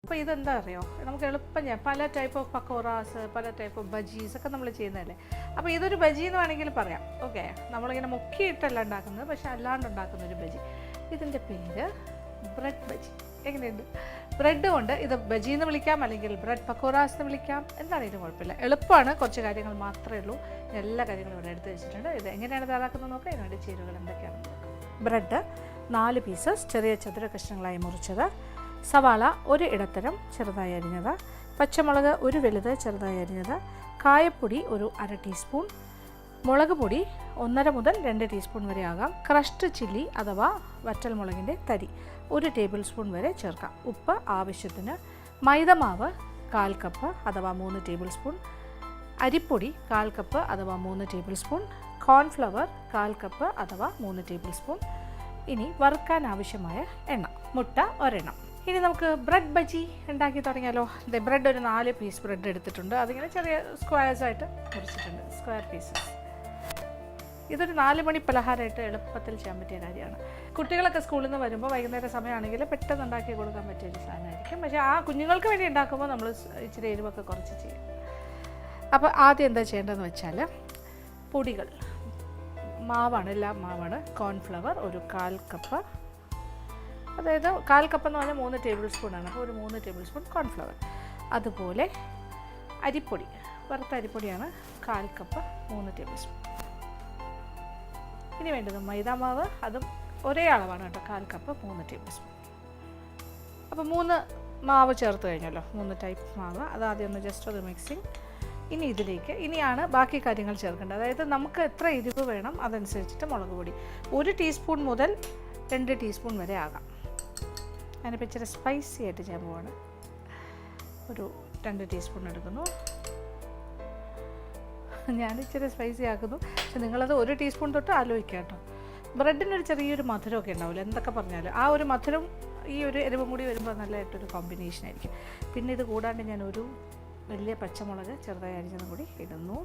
അപ്പോൾ ഇതെന്താ അറിയോ, നമുക്ക് എളുപ്പം ചെയ്യാം. പല ടൈപ്പ് ഓഫ് പക്കോറാസ്, പല ടൈപ്പ് ഓഫ് ബജീസ് ഒക്കെ നമ്മൾ ചെയ്യുന്നതല്ലേ. അപ്പോൾ ഇതൊരു ബജി എന്ന് വേണമെങ്കിൽ പറയാം. ഓക്കെ, നമ്മളിങ്ങനെ മുക്കിയിട്ടല്ല ഉണ്ടാക്കുന്നത്, പക്ഷെ അല്ലാണ്ട് ഉണ്ടാക്കുന്ന ഒരു ബജി. ഇതിൻ്റെ പേര് ബ്രെഡ് ബജി. എങ്ങനെയുണ്ട്? ബ്രെഡ് കൊണ്ട് ഇത് ബജി എന്ന് വിളിക്കാം, അല്ലെങ്കിൽ ബ്രെഡ് പക്കോറാസ് എന്ന് വിളിക്കാം, എന്താണെങ്കിലും കുഴപ്പമില്ല. എളുപ്പമാണ്, കുറച്ച് കാര്യങ്ങൾ മാത്രമേ ഉള്ളൂ. എല്ലാ കാര്യങ്ങളും ഇവിടെ എടുത്ത് വെച്ചിട്ടുണ്ട്. ഇത് എങ്ങനെയാണ് തയ്യാറാക്കുന്നത് നോക്കാം. ഇതിനുവേണ്ടി ചേരുവകൾ എന്തൊക്കെയാണെന്ന് നോക്കാം. ബ്രെഡ് 4 പീസസ് ചെറിയ ചതുര കഷ്ണങ്ങളായി മുറിച്ചത്, സവാള 1 ഇടത്തരം ചെറുതായി അരിഞ്ഞത്, പച്ചമുളക് 1 വലുത് ചെറുതായി അരിഞ്ഞത്, കായപ്പൊടി 1/2 ടീസ്പൂൺ, മുളക് പൊടി 1.5 മുതൽ 2 ടീസ്പൂൺ വരെ ആകാം, ക്രഷ്ഡ് ചില്ലി അഥവാ വറ്റൽമുളകിൻ്റെ തരി 1 ടേബിൾ സ്പൂൺ വരെ ചേർക്കാം, ഉപ്പ് ആവശ്യത്തിന്, മൈദമാവ് 1/4 കപ്പ് അഥവാ 3 ടേബിൾ സ്പൂൺ, അരിപ്പൊടി 1/4 കപ്പ് അഥവാ 3 ടേബിൾ സ്പൂൺ, കോൺഫ്ലവർ 1/4 കപ്പ് അഥവാ 3 ടേബിൾ സ്പൂൺ. ഇനി വറുക്കാൻ ആവശ്യമായ എണ്ണ, മുട്ട 1 എണ്ണം. ഇനി നമുക്ക് ബ്രെഡ് ബജി ഉണ്ടാക്കി തുടങ്ങിയാലോ. ബ്രെഡ് ഒരു 4 പീസ് ബ്രെഡ് എടുത്തിട്ടുണ്ട്. അതിങ്ങനെ ചെറിയ സ്ക്വയർസായിട്ട് മുറിച്ചിട്ടുണ്ട്, സ്ക്വയർ പീസസ്. ഇതൊരു 4 മണി പലഹാരമായിട്ട് എളുപ്പത്തിൽ ചെയ്യാൻ പറ്റിയ കാര്യമാണ്. കുട്ടികളൊക്കെ സ്കൂളിൽ നിന്ന് വരുമ്പോൾ വൈകുന്നേരം സമയമാണെങ്കിൽ പെട്ടെന്ന് ഉണ്ടാക്കി കൊടുക്കാൻ പറ്റിയൊരു സാധനമായിരിക്കും. പക്ഷേ ആ കുഞ്ഞുങ്ങൾക്ക് വേണ്ടി ഉണ്ടാക്കുമ്പോൾ നമ്മൾ ഇച്ചിരി എരിവൊക്കെ കുറച്ച് ചെയ്യും. അപ്പോൾ ആദ്യം എന്താ ചെയ്യേണ്ടതെന്ന് വെച്ചാൽ, പൊടികൾ മാവാണ്, എല്ലാം മാവാണ്. കോൺഫ്ലവർ 1/4 കപ്പ്, അതായത് 1/4 കപ്പ് എന്ന് പറഞ്ഞാൽ 3 ടേബിൾ സ്പൂണാണ്. അപ്പോൾ ഒരു 3 ടേബിൾ സ്പൂൺ കോൺഫ്ലവർ. അതുപോലെ അരിപ്പൊടി, വറുത്ത അരിപ്പൊടിയാണ് 1/4 കപ്പ് 3 ടേബിൾ സ്പൂൺ. ഇനി വേണ്ടത് മൈദാമാവ്, അതും ഒരേ അളവാണ് കേട്ടോ, 1/4 കപ്പ് 3 ടേബിൾ സ്പൂൺ. അപ്പോൾ 3 മാവ് ചേർത്ത് കഴിഞ്ഞല്ലോ, 3 ടൈപ്പ് മാവ്. അത് ആദ്യം ഒന്ന് ജസ്റ്റ് ഒരു മിക്സിങ്. ഇനി ഇതിലേക്ക് ഇനിയാണ് ബാക്കി കാര്യങ്ങൾ ചേർക്കേണ്ടത്. അതായത് നമുക്ക് എത്ര എരിവ് വേണം അതനുസരിച്ചിട്ട് മുളക് പൊടി 1 ടീസ്പൂൺ മുതൽ 2 ടീസ്പൂൺ വരെ ആകാം. ഞാനിപ്പോൾ ഇച്ചിരി സ്പൈസി ആയിട്ട് ചെയ്യാൻ പോവാണ്. ഒരു 2 ടീസ്പൂൺ എടുക്കുന്നു. ഞാനിച്ചിരി സ്പൈസി ആക്കുന്നു, പക്ഷെ നിങ്ങളത് 1 ടീസ്പൂൺ തൊട്ട് ആലോചിക്കുക കേട്ടോ. ബ്രെഡിനൊരു ചെറിയൊരു മധുരമൊക്കെ ഉണ്ടാവില്ല, എന്തൊക്കെ പറഞ്ഞാലും ആ ഒരു മധുരം ഈ ഒരു എരിവും കൂടി വരുമ്പോൾ നല്ലതായിട്ടൊരു കോമ്പിനേഷൻ ആയിരിക്കും. പിന്നെ ഇത് കൂടാണ്ട് ഞാനൊരു വലിയ പച്ചമുളക് ചെറുതായി അരിഞ്ഞതും കൂടി ഇടുന്നു.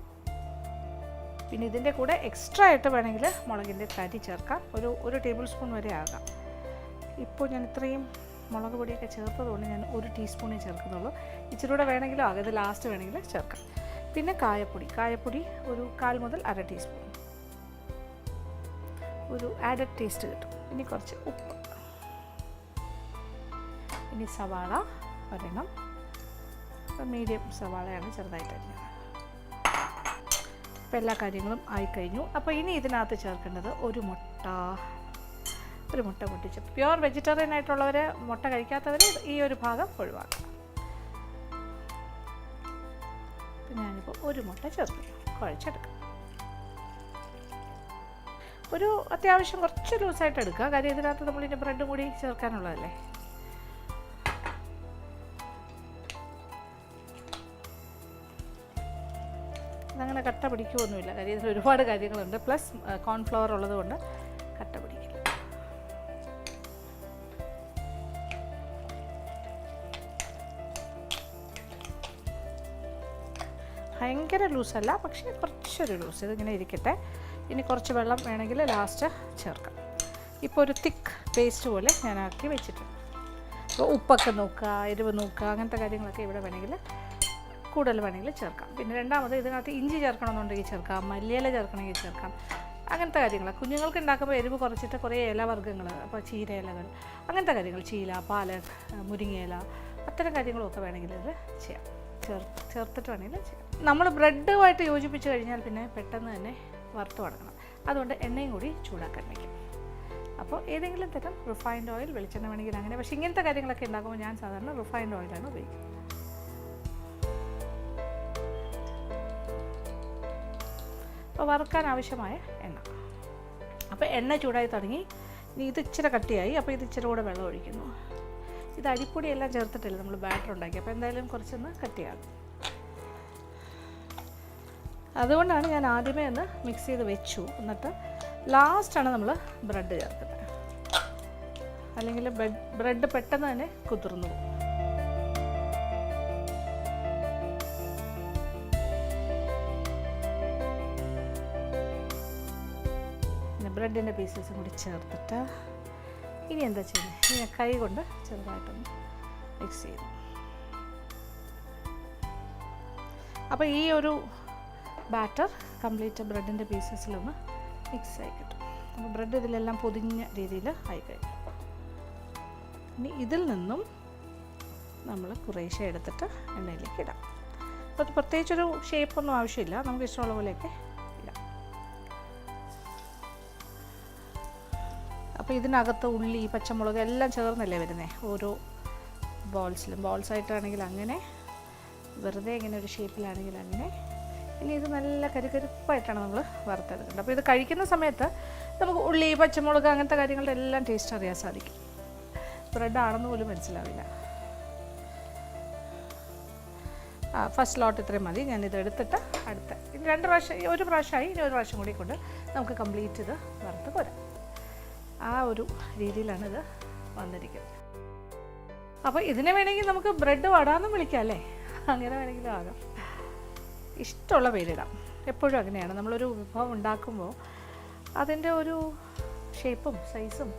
പിന്നെ ഇതിൻ്റെ കൂടെ എക്സ്ട്രാ ആയിട്ട് വേണമെങ്കിൽ മുളകിൻ്റെ തരി ചേർക്കാം, ഒരു ടേബിൾ സ്പൂൺ വരെ ആകാം. ഇപ്പോൾ ഞാൻ ഇത്രയും മുളക് പൊടിയൊക്കെ ചേർത്തതുകൊണ്ട് ഞാൻ 1 ടീസ്പൂണേ ചേർക്കുന്നുള്ളൂ. ഇച്ചിരി കൂടെ വേണമെങ്കിലും ആകാം, ഇത് ലാസ്റ്റ് വേണമെങ്കിൽ ചേർക്കാം. പിന്നെ കായപ്പൊടി ഒരു 1/4 മുതൽ 1/2 ടീസ്പൂൺ, ഒരു ആഡഡ് ടേസ്റ്റ് കിട്ടും. ഇനി കുറച്ച് ഉപ്പ്. ഇനി സവാള 1 എണ്ണം, മീഡിയം സവാളയാണ് ചെറുതായിട്ട് അരിഞ്ഞത്. അപ്പോൾ എല്ലാ കാര്യങ്ങളും ആയിക്കഴിഞ്ഞു. അപ്പോൾ ഇനി ഇതിനകത്ത് ചേർക്കേണ്ടത് ഒരു മുട്ട പൊട്ടിച്ച്. പ്യുവർ വെജിറ്റേറിയൻ ആയിട്ടുള്ളവർ, മുട്ട കഴിക്കാത്തവർ ഈ ഒരു ഭാഗം ഒഴിവാക്കണം. അപ്പോൾ ഞാനിപ്പോൾ ഒരു മുട്ട ചേർത്ത് കുഴച്ചെടുക്കാം. ഒരു അത്യാവശ്യം കുറച്ച് ലൂസായിട്ട് എടുക്കുക, കാര്യം ഇതിനകത്ത് നമ്മളിൻ്റെ ബ്രെഡും കൂടി ചേർക്കാനുള്ളതല്ലേ. ഇതങ്ങനെ കട്ട പിടിക്കുകയൊന്നുമില്ല, കാര്യം ഇതിൽ ഒരുപാട് കാര്യങ്ങളുണ്ട്. പ്ലസ് കോൺഫ്ലവർ ഉള്ളത് കൊണ്ട് കട്ട പിടിക്കില്ല. ഭയങ്കര ലൂസല്ല, പക്ഷേ കുറച്ചൊരു ലൂസ്, ഇതിങ്ങനെ ഇരിക്കട്ടെ. ഇനി കുറച്ച് വെള്ളം വേണമെങ്കിൽ ലാസ്റ്റ് ചേർക്കാം. ഇപ്പോൾ ഒരു തിക്ക് പേസ്റ്റ് പോലെ ഞാനാക്കി വെച്ചിട്ടുണ്ട്. അപ്പോൾ ഉപ്പൊക്കെ നോക്കുക, എരിവ് നോക്കുക, അങ്ങനത്തെ കാര്യങ്ങളൊക്കെ ഇവിടെ വേണമെങ്കിൽ കൂടുതൽ വേണമെങ്കിൽ ചേർക്കാം. പിന്നെ രണ്ടാമത് ഇതിനകത്ത് ഇഞ്ചി ചേർക്കണമെന്നുണ്ടെങ്കിൽ ചേർക്കാം, മല്ലിയില ചേർക്കണമെങ്കിൽ ചേർക്കാം, അങ്ങനത്തെ കാര്യങ്ങൾ. കുഞ്ഞുങ്ങൾക്ക് ഉണ്ടാക്കുമ്പോൾ എരിവ് കുറച്ചിട്ട് കുറേ ഇലവർഗ്ഗങ്ങൾ, അപ്പോൾ ചീര ഇലകൾ, അങ്ങനത്തെ കാര്യങ്ങൾ, ചീല, പാലക്, മുരിങ്ങയില, അത്തരം കാര്യങ്ങളൊക്കെ വേണമെങ്കിൽ ഇത് ചെയ്യാം, ചേർത്തിട്ട് വേണമെങ്കിൽ ചെയ്യാം. നമ്മൾ ബ്രെഡുമായിട്ട് യോജിപ്പിച്ച് കഴിഞ്ഞാൽ പിന്നെ പെട്ടെന്ന് തന്നെ വറുത്ത് കൊടുക്കണം. അതുകൊണ്ട് എണ്ണയും കൂടി ചൂടാക്കാൻ വയ്ക്കും. അപ്പോൾ ഏതെങ്കിലും തരം റിഫൈൻഡ് ഓയിൽ, വെളിച്ചെണ്ണ വേണമെങ്കിൽ അങ്ങനെ. പക്ഷേ ഇങ്ങനത്തെ കാര്യങ്ങളൊക്കെ ഉണ്ടാക്കുമ്പോൾ ഞാൻ സാധാരണ റിഫൈൻഡ് ഓയിലാണ് ഉപയോഗിക്കുന്നത്. അപ്പോൾ വറുക്കാൻ ആവശ്യമായ എണ്ണ. അപ്പോൾ എണ്ണ ചൂടായി തുടങ്ങി. ഇനി ഇത് ഇച്ചിരി കട്ടിയായി, അപ്പോൾ ഇത് ഇച്ചിരി കൂടെ വെള്ളം ഒഴിക്കുന്നു. ഇത് അരിപ്പൊടിയെല്ലാം ചേർത്തിട്ടില്ല നമ്മൾ ബാറ്റർ ഉണ്ടാക്കി, അപ്പോൾ എന്തായാലും കുറച്ചൊന്ന് കട്ടിയാകും. അതുകൊണ്ടാണ് ഞാൻ ആദ്യമേ ഒന്ന് മിക്സ് ചെയ്ത് വെച്ചു, എന്നിട്ട് ലാസ്റ്റാണ് നമ്മൾ ബ്രെഡ് ചേർക്കുന്നത്. അല്ലെങ്കിൽ ബ്രെഡ് പെട്ടെന്ന് തന്നെ കുതിർന്നു പോകും. ബ്രെഡിൻ്റെ പീസസും കൂടി ചേർത്തിട്ട് ഇനി എന്താ ചെയ്യുന്നത്, ഇനി കൈ കൊണ്ട് ചെറുതായിട്ടൊന്ന് മിക്സ് ചെയ്തു. അപ്പോൾ ഈ ഒരു ബാറ്റർ കംപ്ലീറ്റ് ബ്രെഡിൻ്റെ പീസസിലൊന്ന് മിക്സ് ആയി കിട്ടും. അപ്പോൾ ബ്രെഡ് ഇതിലെല്ലാം പൊതിഞ്ഞ രീതിയിൽ ആയി കഴിഞ്ഞു. ഇനി ഇതിൽ നിന്നും നമ്മൾ കുറേശ്ശെ എടുത്തിട്ട് എണ്ണയിലേക്ക് ഇടാം. അപ്പോൾ അത് പ്രത്യേകിച്ചൊരു ഷേപ്പൊന്നും ആവശ്യമില്ല, നമുക്ക് ഇഷ്ടമുള്ള പോലെയൊക്കെ ഇടാം. അപ്പോൾ ഇതിനകത്ത് ഉള്ളി, പച്ചമുളക് എല്ലാം ചേർന്നല്ലേ വരുന്നത് ഓരോ ബോൾസിലും. ബോൾസായിട്ടാണെങ്കിൽ അങ്ങനെ, വെറുതെ ഇങ്ങനെ ഒരു ഷേപ്പിലാണെങ്കിൽ അങ്ങനെ. ഇനി ഇത് നല്ല കരുകരുപ്പായിട്ടാണ് നമ്മൾ വറുത്തെടുക്കേണ്ടത്. അപ്പോൾ ഇത് കഴിക്കുന്ന സമയത്ത് നമുക്ക് ഉള്ളി, പച്ചമുളക് അങ്ങനത്തെ കാര്യങ്ങളുടെ എല്ലാം ടേസ്റ്റ് അറിയാൻ സാധിക്കും. ബ്രെഡ് ആണെന്ന് പോലും മനസ്സിലാവില്ല. ഫസ്റ്റ് ലോട്ട് ഇത്രയും മതി. ഞാനിത് എടുത്തിട്ട് അടുത്ത ഇനി 2 പ്രാവശ്യം, ഒരു പ്രാവശ്യമായി, ഇനി ഒരു പ്രാവശ്യം കൂടി കൊണ്ട് നമുക്ക് കംപ്ലീറ്റ് ഇത് വറുത്ത് പോരാം. ആ ഒരു രീതിയിലാണ് ഇത് വന്നിരിക്കുന്നത്. അപ്പോൾ ഇതിനെ വേണമെങ്കിൽ നമുക്ക് ബ്രെഡ് വടാന്നും വിളിക്കാം അല്ലേ, അങ്ങനെ വേണമെങ്കിലും ആകാം. ഇഷ്ടമുള്ള പേരിടാം. എപ്പോഴും അങ്ങനെയാണ്, നമ്മളൊരു വിഭവം ഉണ്ടാക്കുമ്പോൾ അതിൻ്റെ ഒരു ഷേപ്പും സൈസും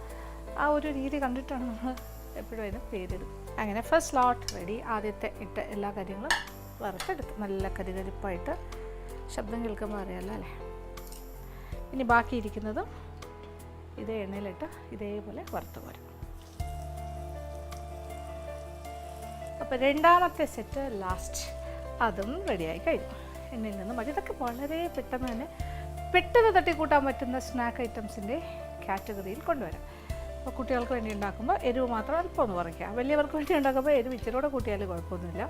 ആ ഒരു രീതി കണ്ടിട്ടാണ് നമ്മൾ എപ്പോഴും അതിന് പേരിടും. അങ്ങനെ ഫസ്റ്റ് ലോട്ട് റെഡി. ആദ്യത്തെ ഇട്ട് എല്ലാ കാര്യങ്ങളും വറുത്തെടുത്ത് നല്ല കരികരിപ്പായിട്ട് ശബ്ദം കേൾക്കുമ്പോൾ അറിയാമല്ലോ അല്ലേ. ഇനി ബാക്കിയിരിക്കുന്നതും ഇതേ എണ്ണയിലിട്ട് ഇതേപോലെ വറുത്ത് പോരും. അപ്പോൾ രണ്ടാമത്തെ സെറ്റ് ലാസ്റ്റ് അതും റെഡിയായി കഴിഞ്ഞു. എണ്ണയിൽ നിന്ന് മതി. ഇതൊക്കെ വളരെ പെട്ടെന്ന് തന്നെ തട്ടിക്കൂട്ടാൻ പറ്റുന്ന സ്നാക്ക് ഐറ്റംസിൻ്റെ കാറ്റഗറിയിൽ കൊണ്ടുവരാം. അപ്പോൾ കുട്ടികൾക്ക് വേണ്ടി ഉണ്ടാക്കുമ്പോൾ എരിവ് മാത്രം അല്പം ഒന്ന് കുറയ്ക്കുക. വലിയവർക്ക് വേണ്ടി ഉണ്ടാക്കുമ്പോൾ എരിവ് ഇച്ചിരിയോടെ കൂട്ടിയാലും കുഴപ്പമൊന്നുമില്ല.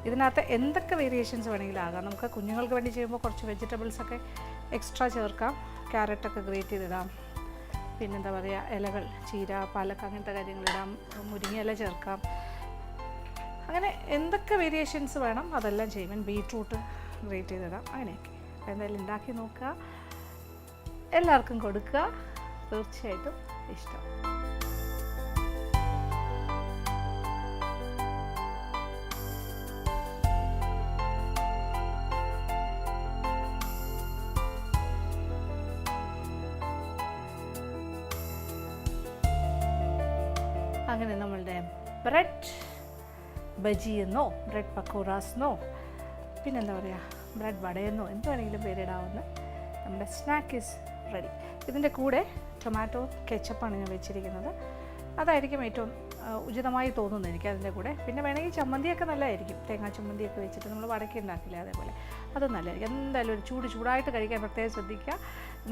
ഇതിനകത്ത് എന്തൊക്കെ വേരിയേഷൻസ് വേണമെങ്കിലും ആകാം. നമുക്ക് കുഞ്ഞുങ്ങൾക്ക് വേണ്ടി ചെയ്യുമ്പോൾ കുറച്ച് വെജിറ്റബിൾസൊക്കെ എക്സ്ട്രാ ചേർക്കാം. ക്യാരറ്റൊക്കെ ഗ്രേറ്റ് ചെയ്തിടാം. പിന്നെന്താ പറയുക, ഇലകൾ, ചീര, പാലക്ക അങ്ങനത്തെ കാര്യങ്ങളിടാം. മുരിങ്ങയില ചേർക്കാം. അങ്ങനെ എന്തൊക്കെ വേരിയേഷൻസ് വേണം അതെല്ലാം ചെയ്യും. ബീട്രൂട്ട് ഗ്രേറ്റ് ചെയ്തിടാം. അങ്ങനെയൊക്കെ എന്തായാലും ഉണ്ടാക്കി നോക്കുക, എല്ലാവർക്കും കൊടുക്കുക. തീർച്ചയായിട്ടും ഇഷ്ടം. അങ്ങനെ നമ്മളുടെ ബ്രെഡ് ബജി എന്നോ ബ്രെഡ് പക്കോറാസ് എന്നോ പിന്നെന്താ പറയുക ബ്രെഡ് വടയെന്നോ എന്ത് വേണമെങ്കിലും പേരിടാവുന്ന നമ്മുടെ സ്നാക്ക് ഈസ് റെഡി. ഇതിൻ്റെ കൂടെ ടൊമാറ്റോ കെച്ചപ്പാണ് ഞാൻ വെച്ചിരിക്കുന്നത്. അതായിരിക്കും ഏറ്റവും ഉചിതമായി തോന്നുന്നത് എനിക്ക് അതിൻ്റെ കൂടെ. പിന്നെ വേണമെങ്കിൽ ചമ്മന്തിയൊക്കെ നല്ലതായിരിക്കും. തേങ്ങാ ചമ്മന്തിയൊക്കെ വെച്ചിട്ട് നമ്മൾ വടക്കി ഉണ്ടാക്കില്ലേ, അതേപോലെ അത് നല്ലതായിരിക്കും. എന്തായാലും ഒരു ചൂടായിട്ട് കഴിക്കാൻ പ്രത്യേകം ശ്രദ്ധിക്കുക.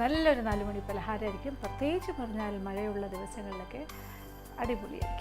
നല്ലൊരു 4 മണി പലഹാരമായിരിക്കും. പ്രത്യേകിച്ച് പറഞ്ഞാൽ മഴയുള്ള ദിവസങ്ങളിലൊക്കെ അടിപൊളിയായിരിക്കും.